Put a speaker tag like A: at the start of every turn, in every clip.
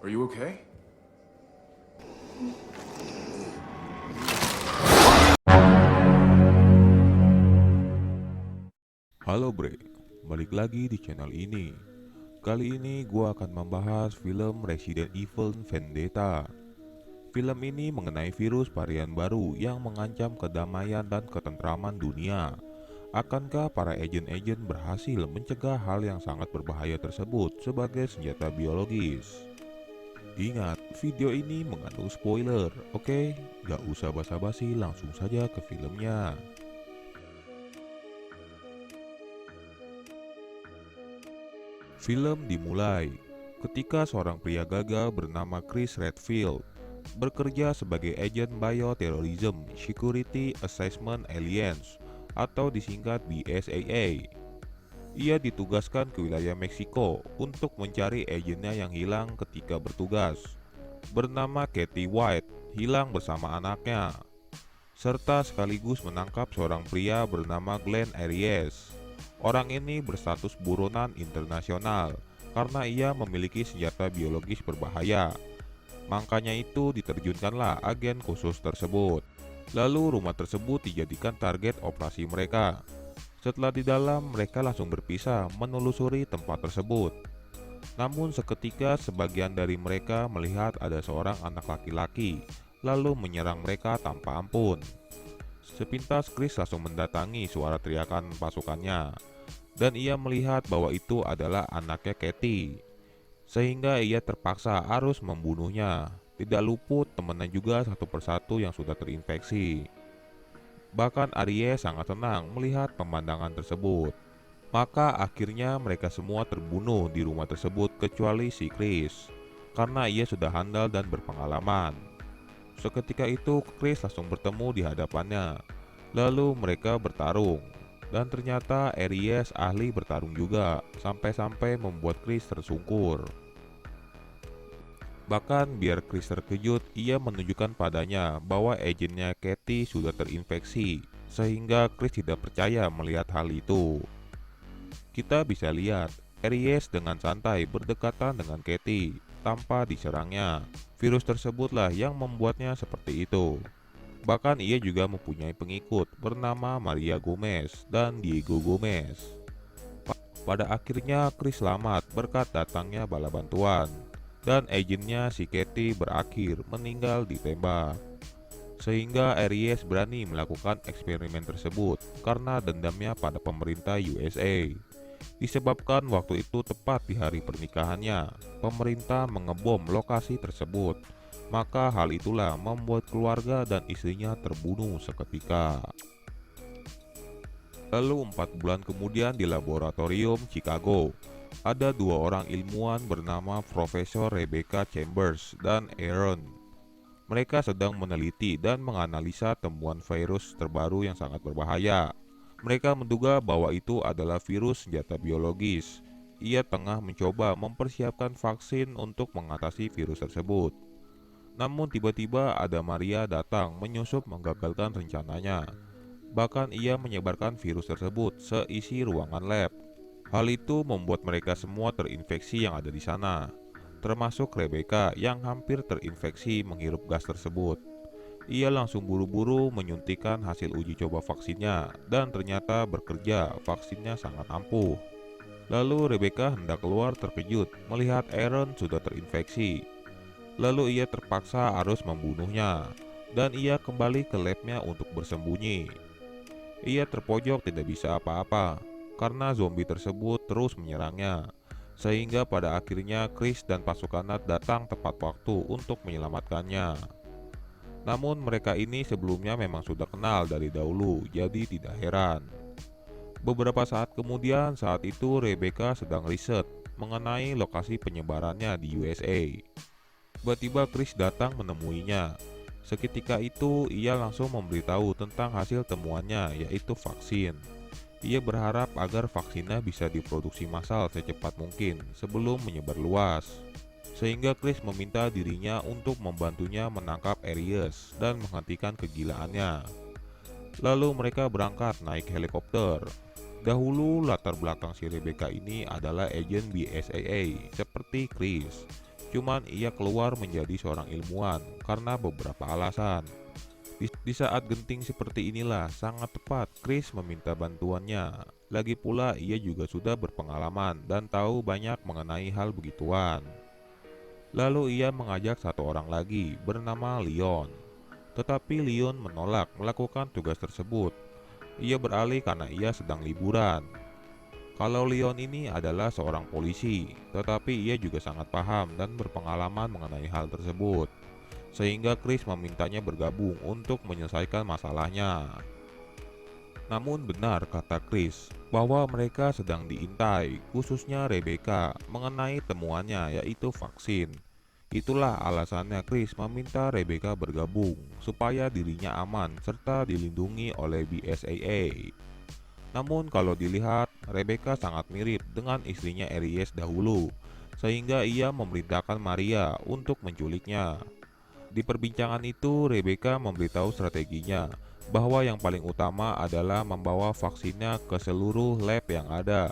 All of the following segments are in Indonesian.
A: Are you okay?
B: Halo bre, balik lagi di channel ini. Kali ini gua akan membahas film Resident Evil Vendetta. Film ini mengenai virus varian baru yang mengancam kedamaian dan ketentraman dunia. Akankah para agen-agen berhasil mencegah hal yang sangat berbahaya tersebut sebagai senjata biologis? Ingat, video ini mengandung spoiler, oke? Gak usah basa-basi, langsung saja ke filmnya. Film dimulai ketika seorang pria gagah bernama Chris Redfield bekerja sebagai agen Bioterrorism Security Assessment Alliance atau disingkat BSAA. Ia ditugaskan ke wilayah Meksiko untuk mencari agennya yang hilang ketika bertugas, bernama Kathy White, hilang bersama anaknya, serta sekaligus menangkap seorang pria bernama Glenn Aries. Orang ini berstatus buronan internasional karena ia memiliki senjata biologis berbahaya. Makanya itu diterjunkanlah agen khusus tersebut. Lalu rumah tersebut dijadikan target operasi mereka. Setelah di dalam, mereka langsung berpisah menelusuri tempat tersebut. Namun seketika sebagian dari mereka melihat ada seorang anak laki-laki lalu menyerang mereka tanpa ampun. Sepintas Chris langsung mendatangi suara teriakan pasukannya, dan ia melihat bahwa itu adalah anaknya Kathy, sehingga ia terpaksa harus membunuhnya. Tidak luput temannya juga satu persatu yang sudah terinfeksi. Bahkan Aries sangat senang melihat pemandangan tersebut. Maka akhirnya mereka semua terbunuh di rumah tersebut kecuali si Chris, karena ia sudah handal dan berpengalaman. Seketika itu Chris langsung bertemu di hadapannya. Lalu mereka bertarung. Dan ternyata Aries ahli bertarung juga, sampai-sampai membuat Chris tersungkur. Bahkan biar Chris terkejut, ia menunjukkan padanya bahwa agennya Kathy sudah terinfeksi, sehingga Chris tidak percaya melihat hal itu. Kita bisa lihat, Aries dengan santai berdekatan dengan Kathy, tanpa diserangnya. Virus tersebutlah yang membuatnya seperti itu. Bahkan ia juga mempunyai pengikut bernama Maria Gomez dan Diego Gomez. Pada akhirnya Chris selamat berkat datangnya bala bantuan, dan agennya si Kathy berakhir meninggal ditembak. Sehingga Aries berani melakukan eksperimen tersebut karena dendamnya pada pemerintah USA. Disebabkan waktu itu tepat di hari pernikahannya, pemerintah mengebom lokasi tersebut. Maka hal itulah membuat keluarga dan istrinya terbunuh seketika. Lalu 4 bulan kemudian di laboratorium Chicago, ada dua orang ilmuwan bernama Profesor Rebecca Chambers dan Aaron. Mereka sedang meneliti dan menganalisa temuan virus terbaru yang sangat berbahaya. Mereka menduga bahwa itu adalah virus senjata biologis. Ia tengah mencoba mempersiapkan vaksin untuk mengatasi virus tersebut. Namun tiba-tiba ada Maria datang menyusup menggagalkan rencananya. Bahkan ia menyebarkan virus tersebut seisi ruangan lab. Hal itu membuat mereka semua terinfeksi yang ada di sana, termasuk Rebecca yang hampir terinfeksi menghirup gas tersebut. Ia langsung buru-buru menyuntikkan hasil uji coba vaksinnya, dan ternyata bekerja, vaksinnya sangat ampuh. Lalu Rebecca hendak keluar terkejut melihat Aaron sudah terinfeksi. Lalu ia terpaksa harus membunuhnya, dan ia kembali ke labnya untuk bersembunyi. Ia terpojok tidak bisa apa-apa, karena zombie tersebut terus menyerangnya. Sehingga pada akhirnya Chris dan pasukannya datang tepat waktu untuk menyelamatkannya. Namun mereka ini sebelumnya memang sudah kenal dari dahulu, jadi tidak heran. Beberapa saat kemudian, saat itu Rebecca sedang riset mengenai lokasi penyebarannya di USA. Tiba-tiba Chris datang menemuinya. Seketika itu ia langsung memberitahu tentang hasil temuannya, yaitu vaksin. Ia berharap agar vaksinnya bisa diproduksi massal secepat mungkin sebelum menyebar luas. Sehingga Chris meminta dirinya untuk membantunya menangkap Aries dan menghentikan kegilaannya. Lalu mereka berangkat naik helikopter. Dahulu latar belakang si Rebecca ini adalah agen BSAA seperti Chris. Cuman ia keluar menjadi seorang ilmuwan karena beberapa alasan. Di saat genting seperti inilah sangat tepat Chris meminta bantuannya. Lagi pula ia juga sudah berpengalaman dan tahu banyak mengenai hal begituan. Lalu ia mengajak satu orang lagi bernama Leon. Tetapi Leon menolak melakukan tugas tersebut. Ia beralih karena ia sedang liburan. Kalau Leon ini adalah seorang polisi, tetapi ia juga sangat paham dan berpengalaman mengenai hal tersebut. Sehingga Chris memintanya bergabung untuk menyelesaikan masalahnya. Namun benar kata Chris bahwa mereka sedang diintai, khususnya Rebecca, mengenai temuannya yaitu vaksin. Itulah alasannya Chris meminta Rebecca bergabung supaya dirinya aman serta dilindungi oleh BSAA. Namun kalau dilihat, Rebecca sangat mirip dengan istrinya Aries dahulu, sehingga ia memerintahkan Maria untuk menculiknya. Di perbincangan itu, Rebecca memberitahu strateginya bahwa yang paling utama adalah membawa vaksinnya ke seluruh lab yang ada,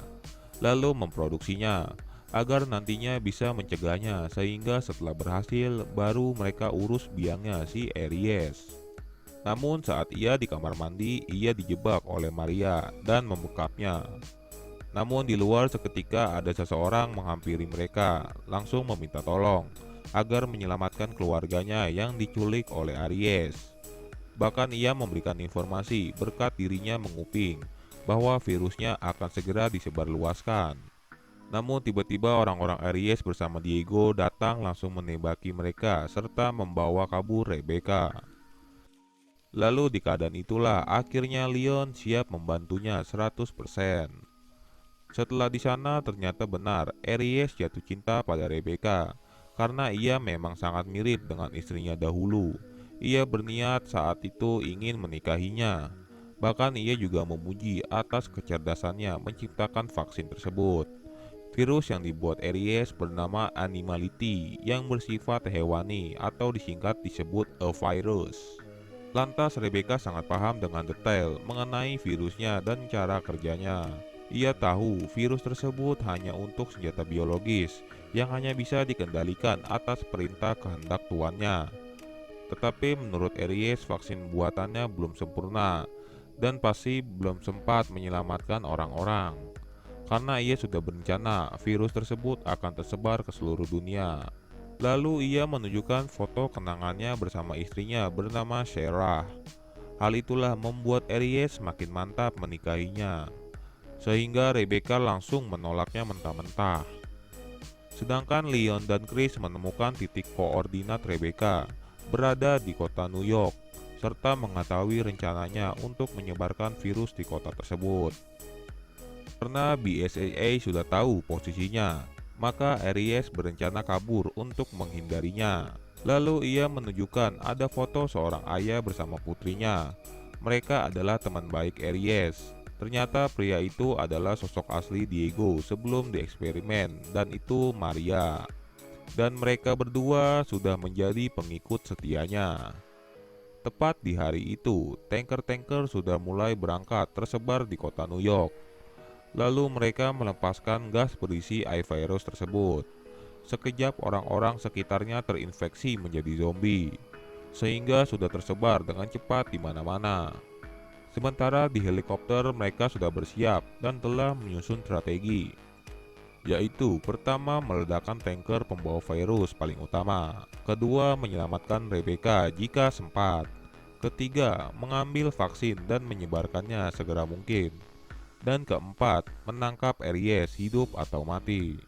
B: lalu memproduksinya, agar nantinya bisa mencegahnya sehingga setelah berhasil baru mereka urus biangnya si Aries. Namun saat ia di kamar mandi, ia dijebak oleh Maria dan membekapnya. Namun di luar seketika ada seseorang menghampiri mereka, langsung meminta tolong agar menyelamatkan keluarganya yang diculik oleh Aries. Bahkan ia memberikan informasi berkat dirinya menguping bahwa virusnya akan segera disebarluaskan. Namun tiba-tiba orang-orang Aries bersama Diego datang langsung menembaki mereka serta membawa kabur Rebecca. Lalu di keadaan itulah akhirnya Leon siap membantunya 100%. Setelah di sana ternyata benar Aries jatuh cinta pada Rebecca karena ia memang sangat mirip dengan istrinya dahulu. Ia berniat saat itu ingin menikahinya. Bahkan ia juga memuji atas kecerdasannya menciptakan vaksin tersebut. Virus yang dibuat Aries bernama Animality yang bersifat hewani atau disingkat disebut a virus. Lantas Rebecca sangat paham dengan detail mengenai virusnya dan cara kerjanya. Ia tahu virus tersebut hanya untuk senjata biologis yang hanya bisa dikendalikan atas perintah kehendak tuannya. Tetapi menurut Aries vaksin buatannya belum sempurna dan pasti belum sempat menyelamatkan orang-orang. Karena ia sudah berencana virus tersebut akan tersebar ke seluruh dunia. Lalu ia menunjukkan foto kenangannya bersama istrinya bernama Sarah. Hal itulah membuat Aries makin mantap menikahinya, sehingga Rebecca langsung menolaknya mentah-mentah. Sedangkan Leon dan Chris menemukan titik koordinat Rebecca berada di kota New York, serta mengetahui rencananya untuk menyebarkan virus di kota tersebut. Karena BSAA sudah tahu posisinya, maka Aries berencana kabur untuk menghindarinya. Lalu ia menunjukkan ada foto seorang ayah bersama putrinya. Mereka adalah teman baik Aries. Ternyata pria itu adalah sosok asli Diego sebelum dieksperimen, dan itu Maria. Dan mereka berdua sudah menjadi pengikut setianya. Tepat di hari itu, tanker-tanker sudah mulai berangkat tersebar di kota New York. Lalu mereka melepaskan gas berisi virus tersebut. Sekejap orang-orang sekitarnya terinfeksi menjadi zombie, sehingga sudah tersebar dengan cepat di mana-mana. Sementara di helikopter mereka sudah bersiap dan telah menyusun strategi, yaitu pertama meledakkan tanker pembawa virus paling utama, kedua menyelamatkan Rebecca jika sempat, ketiga mengambil vaksin dan menyebarkannya segera mungkin, dan keempat menangkap Aries hidup atau mati.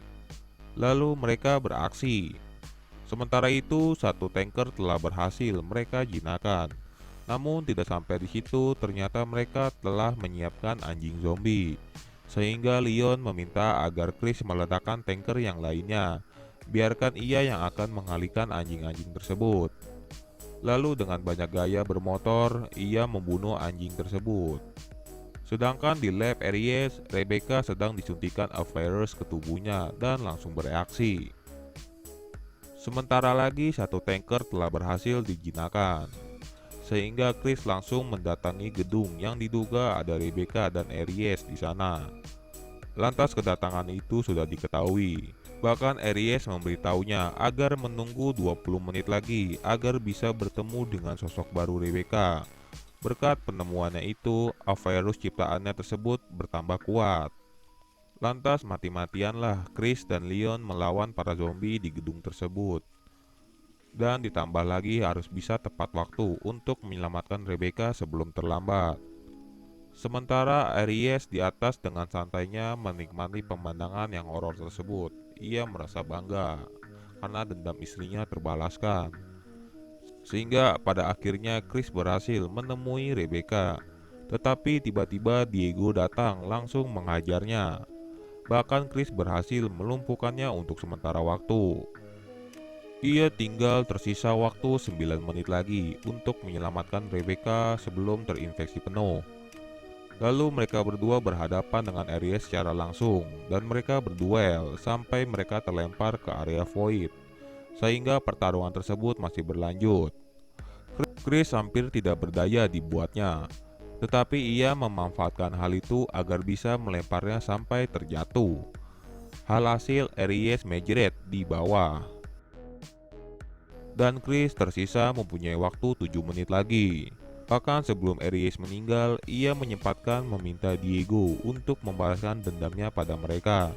B: Lalu mereka beraksi. Sementara itu satu tanker telah berhasil mereka jinakan. Namun tidak sampai di situ, ternyata mereka telah menyiapkan anjing zombie. Sehingga Leon meminta agar Chris meledakkan tanker yang lainnya. Biarkan ia yang akan mengalihkan anjing-anjing tersebut. Lalu dengan banyak gaya bermotor, ia membunuh anjing tersebut. Sedangkan di lab Aries, Rebecca sedang disuntikan a virus ke tubuhnya dan langsung bereaksi. Sementara lagi satu tanker telah berhasil dijinakan, sehingga Chris langsung mendatangi gedung yang diduga ada Rebecca dan Aries di sana. Lantas kedatangan itu sudah diketahui. Bahkan Aries memberitahunya agar menunggu 20 menit lagi agar bisa bertemu dengan sosok baru Rebecca. Berkat penemuannya itu, virus ciptaannya tersebut bertambah kuat. Lantas mati-matianlah Chris dan Leon melawan para zombie di gedung tersebut. Dan ditambah lagi harus bisa tepat waktu untuk menyelamatkan Rebecca sebelum terlambat. Sementara Aries di atas dengan santainya menikmati pemandangan yang horor tersebut. Ia merasa bangga karena dendam istrinya terbalaskan. Sehingga pada akhirnya Chris berhasil menemui Rebecca. Tetapi tiba-tiba Diego datang langsung menghajarnya. Bahkan Chris berhasil melumpuhkannya untuk sementara waktu. Ia tinggal tersisa waktu 9 menit lagi untuk menyelamatkan Rebecca sebelum terinfeksi penuh. Lalu mereka berdua berhadapan dengan Aries secara langsung dan mereka berduel sampai mereka terlempar ke area void. Sehingga pertarungan tersebut masih berlanjut. Chris hampir tidak berdaya dibuatnya, tetapi ia memanfaatkan hal itu agar bisa melemparnya sampai terjatuh. Alhasil Aries menjerit di bawah. Dan Chris tersisa mempunyai waktu 7 menit lagi. Bahkan sebelum Aries meninggal, ia menyempatkan meminta Diego untuk membalaskan dendamnya pada mereka,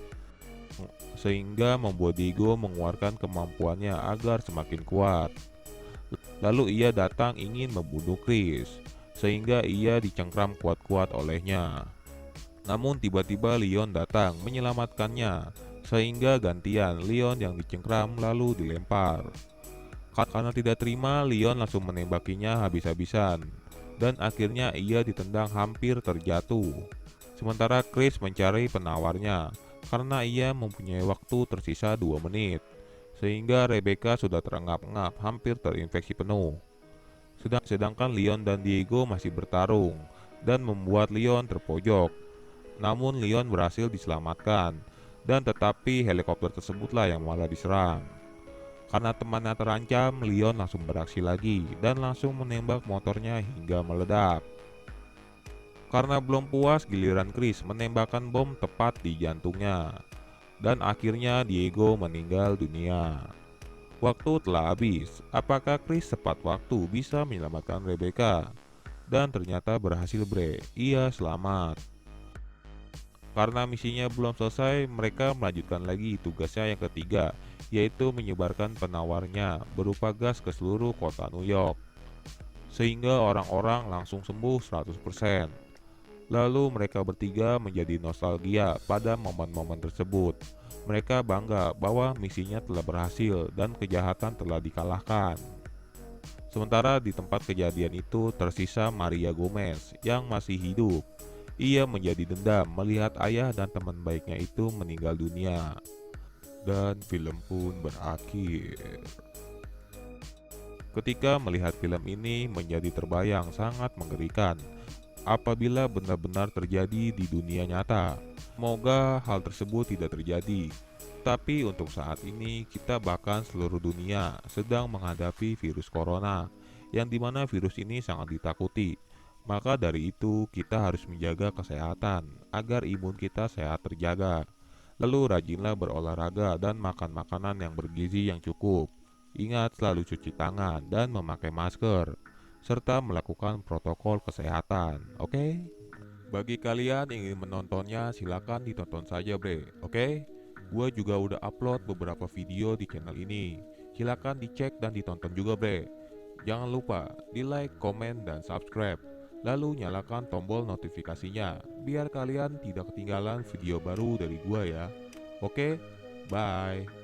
B: sehingga membuat Diego mengeluarkan kemampuannya agar semakin kuat. Lalu ia datang ingin membunuh Chris, sehingga ia dicengkram kuat-kuat olehnya. Namun tiba-tiba Leon datang menyelamatkannya, sehingga gantian Leon yang dicengkram lalu dilempar. Karena tidak terima, Leon langsung menembakinya habis-habisan, dan akhirnya ia ditendang hampir terjatuh. Sementara Chris mencari penawarnya, karena ia mempunyai waktu tersisa 2 menit, sehingga Rebecca sudah terengap-engap hampir terinfeksi penuh. Sedangkan Leon dan Diego masih bertarung, dan membuat Leon terpojok. Namun Leon berhasil diselamatkan, dan tetapi helikopter tersebutlah yang malah diserang. Karena temannya terancam, Leon langsung beraksi lagi dan langsung menembak motornya hingga meledak. Karena belum puas, giliran Chris menembakkan bom tepat di jantungnya. Dan akhirnya Diego meninggal dunia. Waktu telah habis. Apakah Chris tepat waktu bisa menyelamatkan Rebecca? Dan ternyata berhasil, bre. Ia selamat. Karena misinya belum selesai, mereka melanjutkan lagi tugasnya yang ketiga, yaitu menyebarkan penawarnya berupa gas ke seluruh kota New York, sehingga orang-orang langsung sembuh 100%. Lalu mereka bertiga menjadi nostalgia pada momen-momen tersebut. Mereka bangga bahwa misinya telah berhasil dan kejahatan telah dikalahkan. Sementara di tempat kejadian itu tersisa Maria Gomez yang masih hidup. Ia menjadi dendam melihat ayah dan teman baiknya itu meninggal dunia. Dan film pun berakhir. Ketika melihat film ini menjadi terbayang sangat mengerikan apabila benar-benar terjadi di dunia nyata. Semoga hal tersebut tidak terjadi. Tapi untuk saat ini kita bahkan seluruh dunia sedang menghadapi virus corona, yang dimana virus ini sangat ditakuti. Maka dari itu kita harus menjaga kesehatan agar imun kita sehat terjaga. Lalu rajinlah berolahraga dan makan makanan yang bergizi yang cukup. Ingat selalu cuci tangan dan memakai masker, serta melakukan protokol kesehatan, oke? Bagi kalian yang ingin menontonnya silakan ditonton saja, bre, oke? Gua juga udah upload beberapa video di channel ini. Silakan dicek dan ditonton juga, bre. Jangan lupa di like, komen, dan subscribe. Lalu nyalakan tombol notifikasinya biar kalian tidak ketinggalan video baru dari gua ya. Oke, bye.